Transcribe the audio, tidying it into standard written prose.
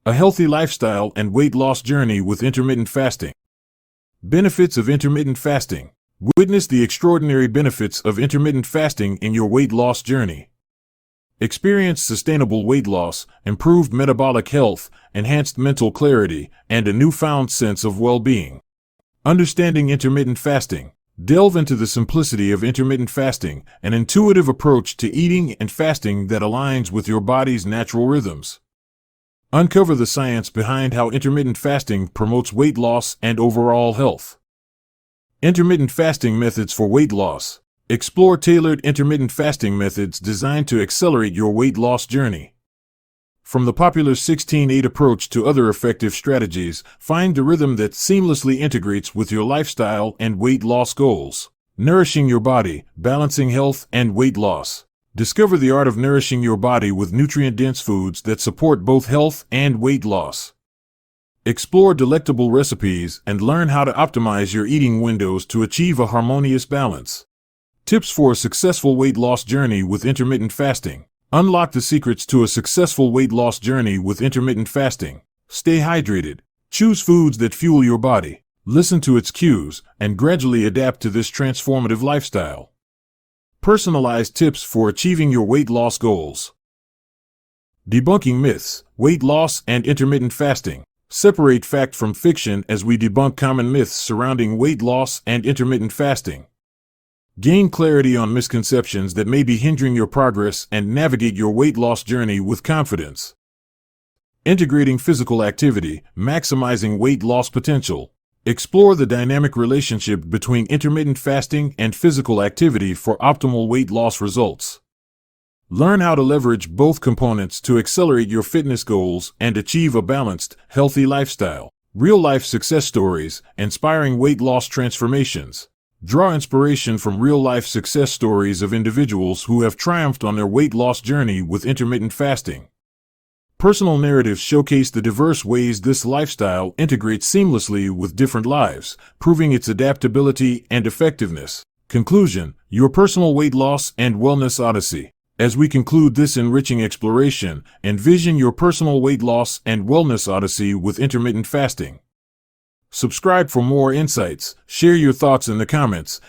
A healthy lifestyle and weight loss journey with intermittent fasting. Benefits of intermittent fasting. Witness the extraordinary benefits of intermittent fasting in your weight loss journey. Experience sustainable weight loss, improved metabolic health, enhanced mental clarity, and a newfound sense of well-being. Understanding intermittent fasting. Delve into the simplicity of intermittent fasting, an intuitive approach to eating and fasting that aligns with your body's natural rhythms. Uncover the science behind how intermittent fasting promotes weight loss and overall health. Intermittent fasting methods for weight loss. Explore tailored intermittent fasting methods designed to accelerate your weight loss journey. From the popular 16-8 approach to other effective strategies, find the rhythm that seamlessly integrates with your lifestyle and weight loss goals. Nourishing your body, balancing health and weight loss. Discover the art of nourishing your body with nutrient-dense foods that support both health and weight loss. Explore delectable recipes and learn how to optimize your eating windows to achieve a harmonious balance. Tips for a successful weight loss journey with intermittent fasting. Unlock the secrets to a successful weight loss journey with intermittent fasting. Stay hydrated. Choose foods that fuel your body. Listen to its cues and gradually adapt to this transformative lifestyle. Personalized tips for achieving your weight loss goals. Debunking myths, weight loss, and intermittent fasting. Separate fact from fiction as we debunk common myths surrounding weight loss and intermittent fasting. Gain clarity on misconceptions that may be hindering your progress and navigate your weight loss journey with confidence. Integrating physical activity, maximizing weight loss potential. Explore the dynamic relationship between intermittent fasting and physical activity for optimal weight loss results. Learn how to leverage both components to accelerate your fitness goals and achieve a balanced, healthy lifestyle. Real-life success stories, inspiring weight loss transformations. Draw inspiration from real-life success stories of individuals who have triumphed on their weight loss journey with intermittent fasting. Personal narratives showcase the diverse ways this lifestyle integrates seamlessly with different lives, proving its adaptability and effectiveness. Conclusion: your personal weight loss and wellness odyssey. As we conclude this enriching exploration, envision your personal weight loss and wellness odyssey with intermittent fasting. Subscribe for more insights, share your thoughts in the comments,